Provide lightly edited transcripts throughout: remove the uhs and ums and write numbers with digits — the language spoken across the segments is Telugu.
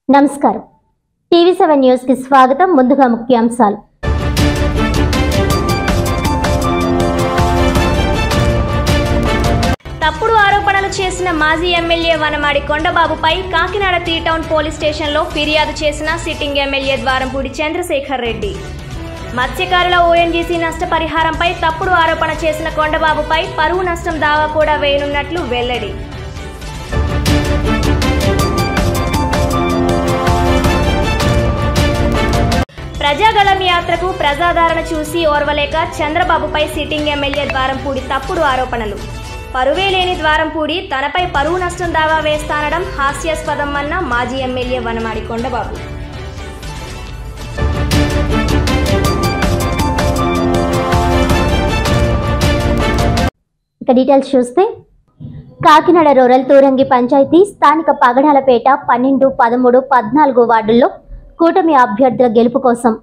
నమస్కారం టీవీ7 న్యూస్ కి స్వాగతం. ముందుగా ముఖ్యాంశాలు. తప్పుడు ఆరోపణలు చేసిన మాజీ ఎమ్మెల్యే వనమాడి కొండబాబుపై కాకినాడ 3 టౌన్ పోలీస్ స్టేషన్లో ఫిర్యాదు చేసిన సిట్టింగ్ ఎమ్మెల్యే ద్వారంపూడి చంద్రశేఖర్ రెడ్డి. మత్స్యకారుల ఓఎన్జీసీ నష్టపరిహారంపై తప్పుడు ఆరోపణ చేసిన కొండబాబుపై పరువు నష్టం దావా కూడా వేయనున్నట్లు వెల్లడి. ప్రజాగళం యాత్రకు ప్రజాదరణ చూసి ఓర్వలేక చంద్రబాబుపై సిట్టింగ్ ఎమ్మెల్యే ద్వారంపూడి తప్పుడు ఆరోపణలు. పరువే లేని ద్వారంపూడి తనపై పరువు నష్టం దావా వేస్తానడం హాస్యాస్పదం అన్న మాజీ ఎమ్మెల్యే వనమాడి కొండబాబు. ఇక డీటెయిల్స్ చూస్తే కాకినాడ రూరల్ తూరంగి పంచాయతీ స్థానిక పగడాలపేట 12, 13, 14 వార్డుల్లో కూటమి అభ్యర్థుల గెలుపు కోసం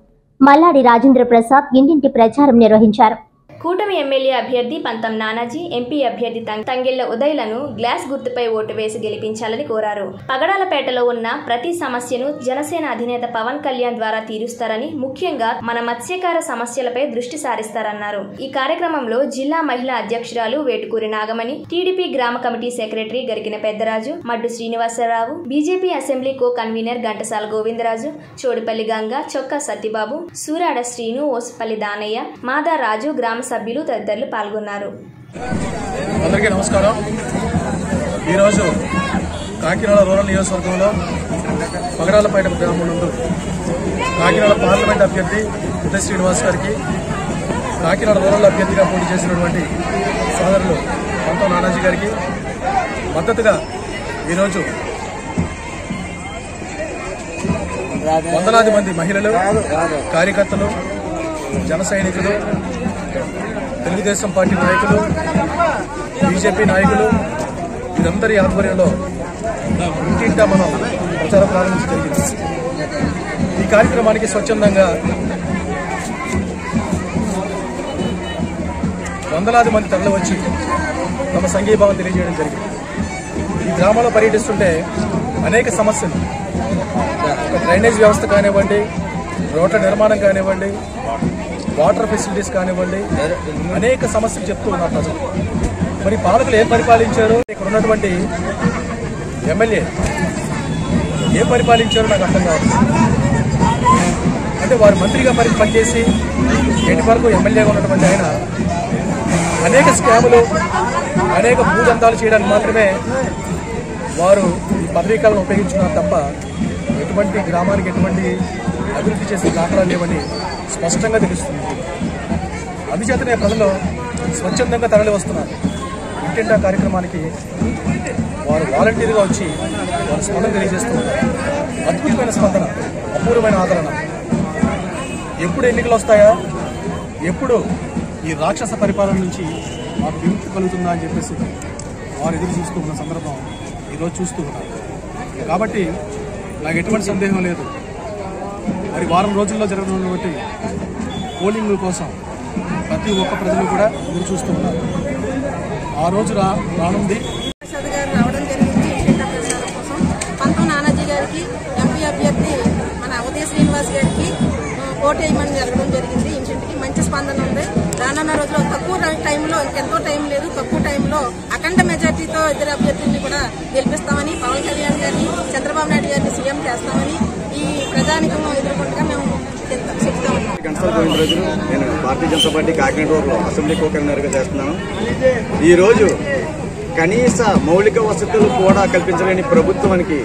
మల్లాడి రాజేంద్ర ప్రసాద్ ఇంటింటి ప్రచారం నిర్వహించారు. కూటమి ఎమ్మెల్యే అభ్యర్థి పంతం నానాజీ, ఎంపీ అభ్యర్థి తంగెళ్ల ఉదయ్లను గ్లాస్ గుర్తుపై ఓటు వేసి గెలిపించాలని కోరారు. పగడాలపేటలో ఉన్న ప్రతి సమస్యను జనసేన అధినేత పవన్ కళ్యాణ్ ద్వారా తీరుస్తారని, ముఖ్యంగా మన మత్స్యకార సమస్యలపై దృష్టి సారిస్తారన్నారు. ఈ కార్యక్రమంలో జిల్లా మహిళా అధ్యక్షురాలు వేటుకూరి నాగమణి, టీడీపీ గ్రామ committee secretary Garikina Peddaraju, Maddu Srinivasarao, BJP assembly co convener Ghantasala Govindaraju, Chodipalli Ganga, Chokka Satyababu, Surada Srinu, Osupalli Danayya, మాదా రాజు, గ్రామ సభ్యులు తదితరులు పాల్గొన్నారు. అందరికీ నమస్కారం. ఈరోజు కాకినాడ రూరల్ నియోజకవర్గంలో పగడాలపేట గ్రామం నుండి కాకినాడ పార్లమెంట్ అభ్యర్థి ఉదయ్ శ్రీనివాస్ గారికి, కాకినాడ రూరల్ అభ్యర్థిగా పోటీ చేసినటువంటి సోదరులు పంతం నానాజీ గారికి మద్దతుగా ఈరోజు వందలాది మంది మహిళలు, కార్యకర్తలు, జన సైనికులు, తెలుగుదేశం పార్టీ నాయకులు, బీజేపీ నాయకులు వీరందరి ఆధ్వర్యంలో ఇంటింటా మనం ప్రచారం ప్రారంభించడం జరిగింది. ఈ కార్యక్రమానికి స్వచ్ఛందంగా వందలాది మంది తరలి వచ్చి తమ సంఘీభావం తెలియజేయడం జరిగింది. ఈ గ్రామంలో పర్యటిస్తుంటే అనేక సమస్యలు, ఒక డ్రైనేజ్ వ్యవస్థ కానివ్వండి, రోడ్ల నిర్మాణం కానివ్వండి, వాటర్ ఫెసిలిటీస్ కానివ్వండి, అనేక సమస్యలు చెప్తూ ఉన్నారు ప్రజలు. మరి పాలకులు ఏం పరిపాలించారు, ఇక్కడ ఉన్నటువంటి ఎమ్మెల్యే ఏం పరిపాలించారో నాకు అర్థం కాదు. అంటే వారు మంత్రిగా పనిచేసి నేటి వరకు ఎమ్మెల్యేగా ఉన్నటువంటి ఆయన అనేక స్కాములు, అనేక భూదందాలు చేయడానికి మాత్రమే వారు ఈ పదవీకాలను ఉపయోగించుకున్నారు తప్ప ఎటువంటి గ్రామానికి ఎటువంటి అభివృద్ధి చేసే దాఖలాలు లేవని స్పష్టంగా తెలుస్తుంది. అందుచేతనే ప్రజలు స్వచ్ఛందంగా తరలి వస్తున్నారు. ఇంటింటా కార్యక్రమానికి వారు వాలంటీర్గా వచ్చి వారు స్పందన తెలియజేస్తున్నారు. అద్భుతమైన స్పందన, అపూర్వమైన ఆదరణ. ఎప్పుడు ఎన్నికలు వస్తాయా, ఎప్పుడు ఈ రాక్షస పరిపాలన నుంచి మాకు విముక్తి కలుగుతుందా అని చెప్పేసి వారు ఎదురు చూస్తూ ఉన్న సందర్భం ఈరోజు చూస్తూ ఉన్నారు. కాబట్టి నాకు ఎటువంటి సందేహం లేదు, మరి వారం రోజుల్లో జరగనున్నటువంటి పోలింగ్ కోసం ప్రతి ఒక్క ప్రజలు కూడా ఎదురు చూస్తూ ఉన్నారు. ఆ రోజు రానుంది. రావడం జరిగింది ఇంటింటా ప్రచారం కోసం. పంతం నానాజీ గారికి, ఎంపీ అభ్యర్థి మన ఉదయ్ శ్రీనివాస్ గారికి ఓటు వేయమని జరగడం జరిగింది. ఇంటింటికి మంచి స్పందన ఉంది. రానున్న రోజుల్లో తక్కువ టైంలో, ఎంతో టైం లేదు, తక్కువ టైంలో అఖండ మెజార్టీతో ఇద్దరు అభ్యర్థుల్ని కూడా గెలిపిస్తామని, పవన్ కళ్యాణ్ గారిని, చంద్రబాబు నాయుడు గారిని సీఎం చేస్తామని ఈ ప్రజానికం ఎదుర్కొంటగా మేము చెప్తామని. ఘంటసాల గోవిందరాజు, నేను Bharatiya Janata party Kakinada rural assembly co కన్వీనర్గా చేస్తున్నాను. ఈరోజు కనీస మౌలిక వసతులు కూడా కల్పించలేని ప్రభుత్వానికి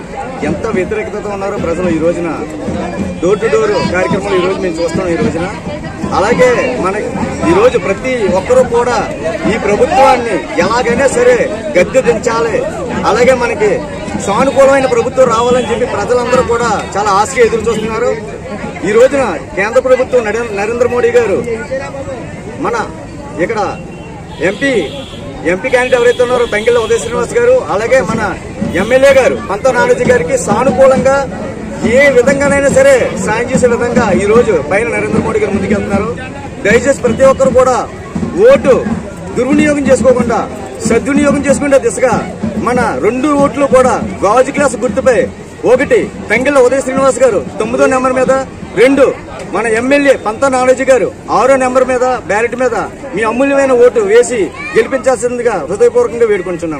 ఎంత వ్యతిరేకతతో ఉన్నారో ప్రజలు ఈ రోజున డోర్ టు డోర్ కార్యక్రమాలు ఈరోజు మేము చూస్తాం. ఈ రోజున అలాగే ఈరోజు ప్రతి ఒక్కరూ కూడా ఈ ప్రభుత్వాన్ని ఎలాగైనా సరే గద్దె దించాలి, అలాగే మనకి సానుకూలమైన ప్రభుత్వం రావాలని చెప్పి ప్రజలందరూ కూడా చాలా ఆశగా ఎదురు చూస్తున్నారు. ఈ రోజున కేంద్ర ప్రభుత్వం నరేంద్ర మోడీ గారు మన ఇక్కడ ఎంపీ క్యాండిడేట్ ఎవరైతే ఉన్నారో తంగెళ్ల ఉదయ్ శ్రీనివాస్ గారు, అలాగే మన ఎమ్మెల్యే గారు పంతం నానాజీ గారికి సానుకూలంగా ఏ విధంగానైనా సరే సాయం చేసే విధంగా ఈ రోజు పైన నరేంద్ర మోడీ గారు ముందుకెళ్తున్నారు. దయచేసి ప్రతి ఒక్కరు కూడా ఓటు దుర్వినియోగం చేసుకోకుండా సద్వినియోగం చేసుకునే దిశగా మన 2 ఓట్లు కూడా గాజు గ్లాస్ గుర్తుపై 1 తంగెళ్ళ ఉదయ శ్రీనివాస్ గారు 9వ నెంబర్ మీద, 2 మన ఎమ్మెల్యే పంతం నానాజీ గారు 6వ నెంబర్ మీద బ్యాలెట్ మీద మీ అమూల్యమైన ఓటు వేసి గెలిపించాల్సిందిగా హృదయపూర్వకంగా వేడుకుంటున్నాం.